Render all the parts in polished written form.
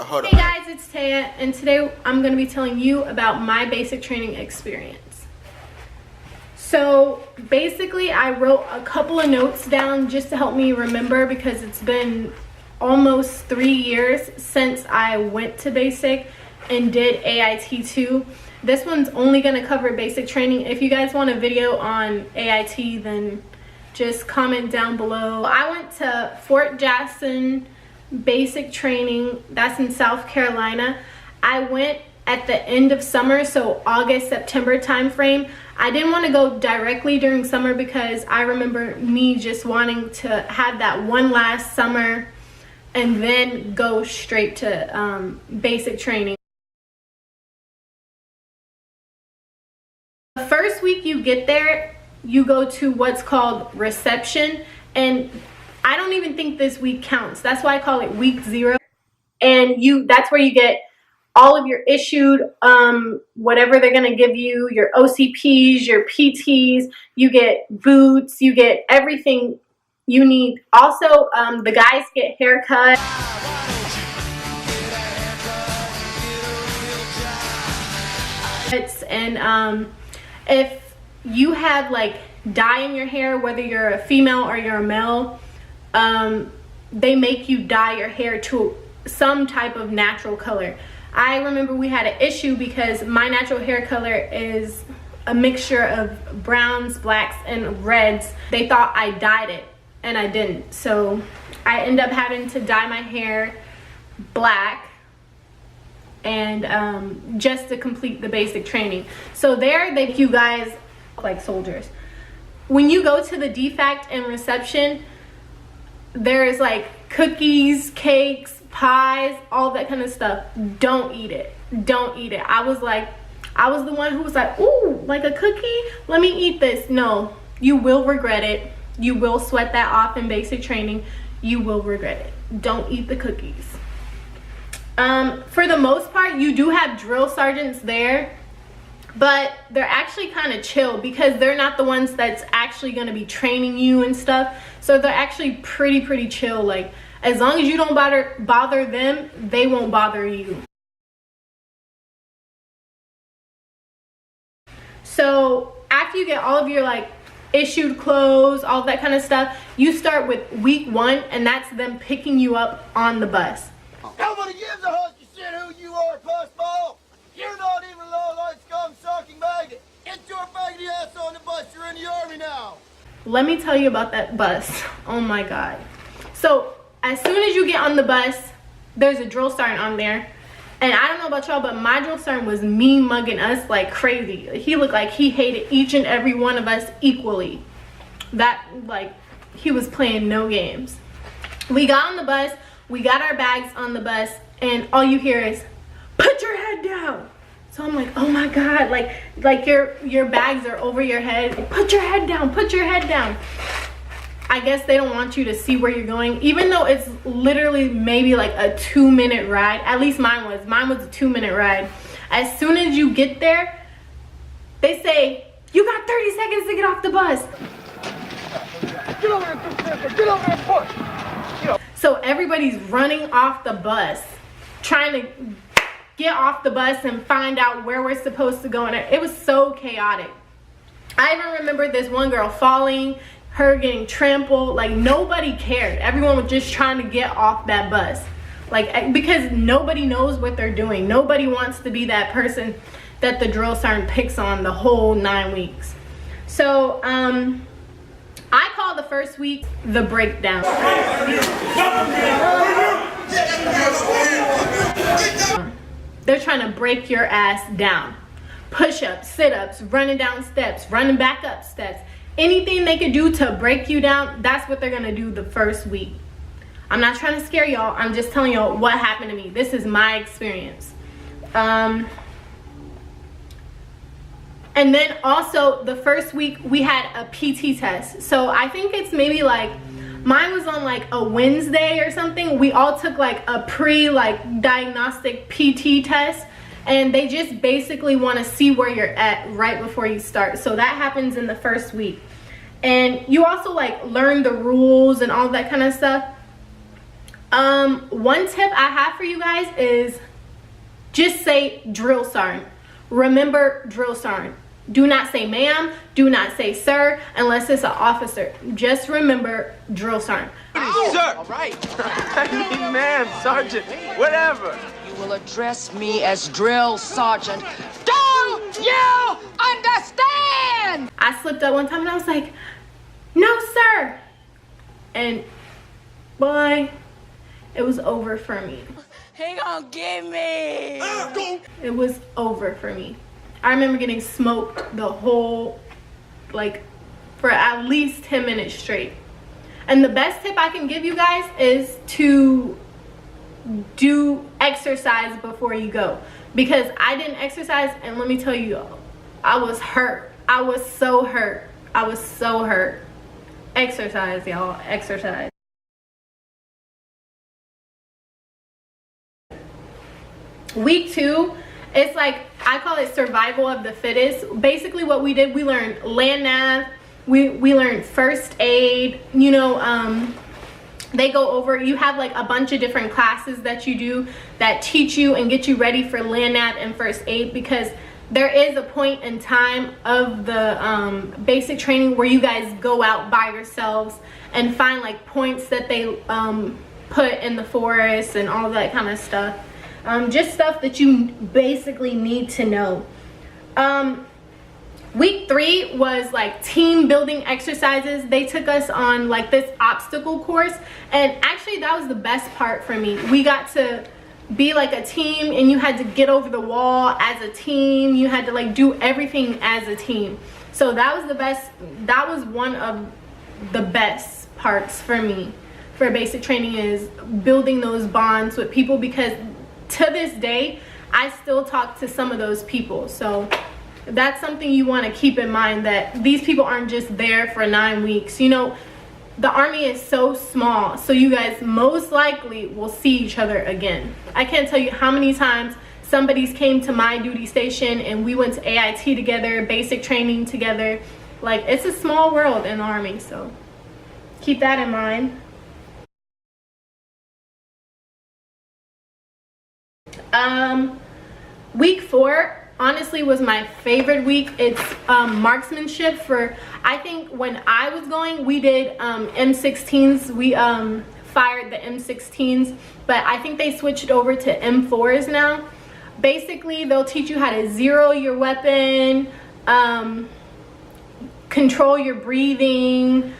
hold on. Hey guys, it's Taya, and today I'm going to be telling you about my basic training experience. So basically, I wrote a couple of notes down just to help me remember because it's been almost 3 years since I went to basic and did AIT2. This one's only going to cover basic training. If you guys want a video on AIT, then just comment down below. I went to Fort Jackson basic training. That's in South Carolina. I went at the end of summer, so August, September time frame. I didn't want to go directly during summer because I remember me just wanting to have that one last summer and then go straight to basic training. The first week you get there, you go to what's called reception, and I don't even think this week counts. That's why I call it week 0. And that's where you get all of your issued whatever they're gonna give you, your OCPs, your PTs, you get boots, you get everything you need. Also, the guys get haircuts. And if you have like dye in your hair, whether you're a female or you're a male, they make you dye your hair to some type of natural color. I remember we had an issue because my natural hair color is a mixture of browns, blacks, and reds. They thought I dyed it and I didn't, so I ended up having to dye my hair black and just to complete the basic training. So there they make you guys like soldiers. When you go to the DFAC and reception, there's like cookies, cakes, pies, all that kind of stuff. Don't eat it. Don't eat it. I was the one who was like, ooh, like a cookie? Let me eat this. No, you will regret it. You will sweat that off in basic training. You will regret it. Don't eat the cookies. For the most part, you do have drill sergeants there, but they're actually kind of chill because they're not the ones that's actually going to be training you and stuff. So they're actually pretty chill. Like, as long as you don't bother them, they won't bother you. So after you get all of your like issued clothes, all that kind of stuff, you start with week 1, and that's them picking you up on the bus. Nobody gives a husky shit who you are, pussball. You're not even low-light scum-sucking maggot. Get your faggoty ass on the bus. You're in the army now. Let me tell you about that bus. Oh my god. So as soon as you get on the bus, there's a drill sergeant on there. And I don't know about y'all, but my drill sergeant was mean mugging us like crazy. He looked like he hated each and every one of us equally. That, like, he was playing no games. We got on the bus. We got our bags on the bus, and all you hear is, put your head down. So I'm like, oh my god, like your bags are over your head. Put your head down, put your head down. I guess they don't want you to see where you're going, even though it's literally maybe like a 2-minute ride. At least mine was a 2-minute ride. As soon as you get there, they say, you got 30 seconds to get off the bus. Get over there, get over there and push. So everybody's running off the bus, trying to get off the bus and find out where we're supposed to go. And it was so chaotic. I even remember this one girl falling, her getting trampled. Like, nobody cared. Everyone was just trying to get off that bus. Like, because nobody knows what they're doing. Nobody wants to be that person that the drill sergeant picks on the whole 9 weeks. So, I call the first week the breakdown. They're trying to break your ass down. Push-ups, sit-ups, running down steps, running back up steps. Anything they could do to break you down, that's what they're gonna do the first week. I'm not trying to scare y'all. I'm just telling y'all what happened to me. This is my experience. And then also the first week we had a PT test. So I think it's maybe like, mine was on like a Wednesday or something. We all took like a diagnostic PT test, and they just basically want to see where you're at right before you start. So that happens in the first week. And you also like learn the rules and all that kind of stuff. One tip I have for you guys is just say drill sergeant. Remember drill sergeant. Do not say ma'am, do not say sir, unless it's an officer. Just remember drill sergeant. Sir! All right. I mean, ma'am, sergeant, whatever. You will address me as drill sergeant. Do you understand? I slipped up one time and I was like, no sir. And boy, it was over for me. He gonna get me. It was over for me. I remember getting smoked the whole, like, for at least 10 minutes straight. And the best tip I can give you guys is to do exercise before you go. Because I didn't exercise, and let me tell you, I was hurt. I was so hurt. I was so hurt. Exercise, y'all. Exercise. Week 2, it's like, I call it survival of the fittest. Basically what we did, we learned land nav, we learned first aid, you know, they go over, you have like a bunch of different classes that you do that teach you and get you ready for land nav and first aid, because there is a point in time of the basic training where you guys go out by yourselves and find like points that they put in the forest and all that kind of stuff. Just stuff that you basically need to know. Week 3 was like team building exercises. They took us on like this obstacle course, and actually that was the best part for me. We got to be like a team, and you had to get over the wall as a team. You had to like do everything as a team. So that was the best. That was one of the best parts for me for basic training, is building those bonds with people, because to this day I still talk to some of those people. So that's something you want to keep in mind, that these people aren't just there for 9 weeks. You know, the Army is so small, so you guys most likely will see each other again. I can't tell you how many times somebody's came to my duty station and we went to AIT together, basic training together. Like, it's a small world in the Army, so keep that in mind. Week 4 honestly was my favorite week. It's marksmanship. For, I think when I was going, we did M16s. We fired the M16s, but I think they switched over to M4s now. Basically, they'll teach you how to zero your weapon, control your breathing,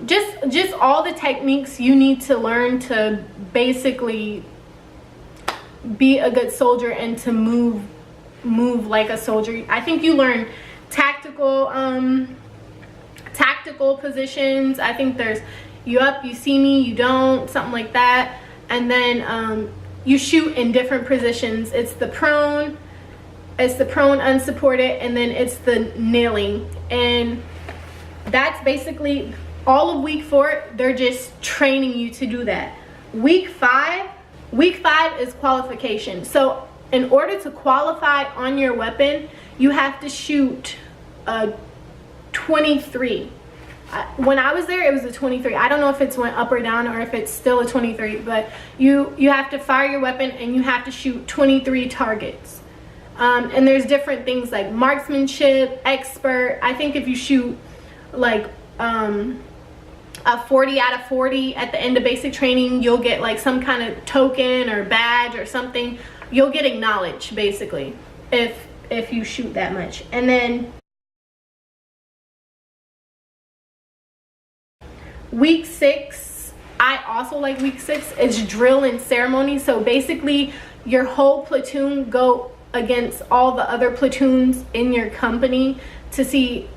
just all the techniques you need to learn to basically be a good soldier and to move like a soldier. I think you learn tactical positions. I think there's you up, you see me, you don't, something like that. And then you shoot in different positions. It's the prone, unsupported, and then it's the kneeling. And that's basically all of week 4. They're just training you to do that. Week 5 is qualification. So in order to qualify on your weapon, you have to shoot a 23. When I was there, it was a 23. I don't know if it's went up or down, or if it's still a 23, but you have to fire your weapon and you have to shoot 23 targets. And there's different things like marksmanship, expert. I think if you shoot like a 40 out of 40 at the end of basic training, you'll get like some kind of token or badge or something. You'll get acknowledged basically if you shoot that much. And then week 6, I also like week 6. It's drill and ceremony. So basically your whole platoon go against all the other platoons in your company to see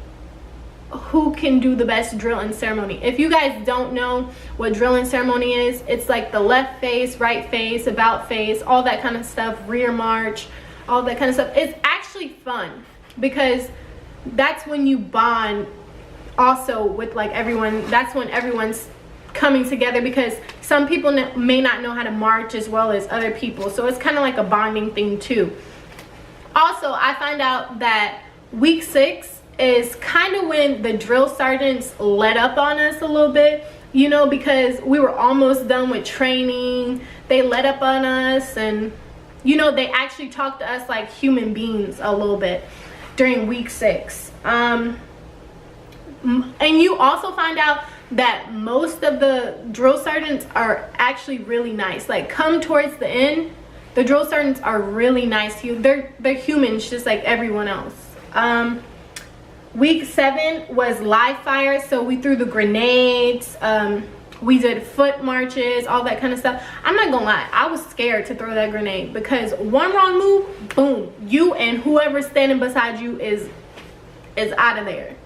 who can do the best drill and ceremony. If you guys don't know what drill and ceremony is, it's like the left face, right face, about face, all that kind of stuff, rear march, all that kind of stuff. It's actually fun because that's when you bond also with like everyone. That's when everyone's coming together, because some people may not know how to march as well as other people, so it's kind of like a bonding thing too. Also, I find out that week 6 is kind of when the drill sergeants let up on us a little bit. you know, because we were almost done with training. They let up on us, and you know, they actually talked to us like human beings a little bit during week 6. And you also find out that most of the drill sergeants are actually really nice. Like, come towards the end, the drill sergeants are really nice to you. They're humans just like everyone else. Week 7 was live fire, so we threw the grenades. We did foot marches, all that kind of stuff. I'm not gonna lie, I was scared to throw that grenade because one wrong move, boom, you and whoever's standing beside you is out of there.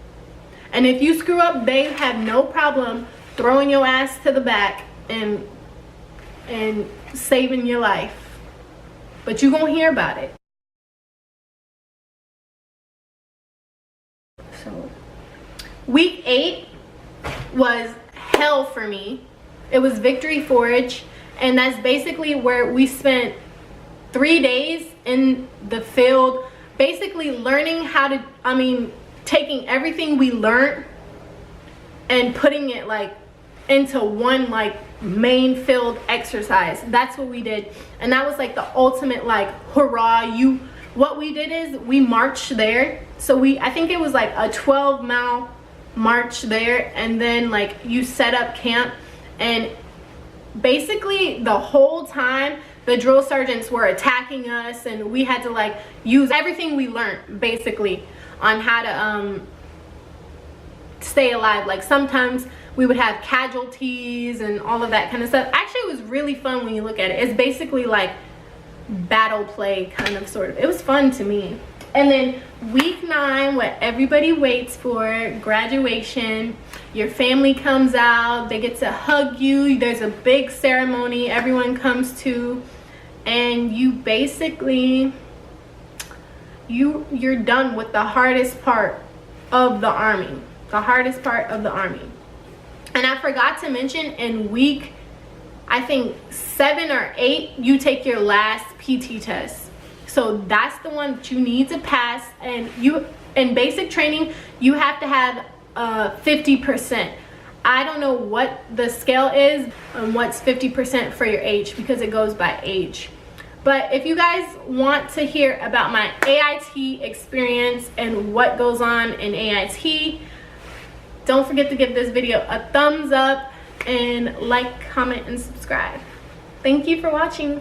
And if you screw up, they have no problem throwing your ass to the back and saving your life. But you gonna hear about it. So week 8 was hell for me. It was Victory Forge, and that's basically where we spent 3 days in the field, basically learning how to, taking everything we learned and putting it like into one like main field exercise. That's what we did, and that was like the ultimate like hurrah. What we did is we marched there. So I think it was like a 12-mile march there, and then like you set up camp, and basically the whole time the drill sergeants were attacking us, and we had to like use everything we learned basically on how to stay alive. Like sometimes we would have casualties and all of that kind of stuff. Actually, it was really fun when you look at it. It's basically like battle play kind of, sort of. It was fun to me. And then week 9, what everybody waits for, graduation. Your family comes out, they get to hug you. There's a big ceremony everyone comes to, and you basically you're done with the hardest part of the army. The hardest part of the army. And I forgot to mention, in week, I think 7 or 8, you take your last PT test. So that's the one that you need to pass, and you, in basic training, you have to have 50%. I don't know what the scale is and what's 50% for your age, because it goes by age. But if you guys want to hear about my AIT experience and what goes on in AIT, don't forget to give this video a thumbs up and like, comment, and subscribe. Thank you for watching.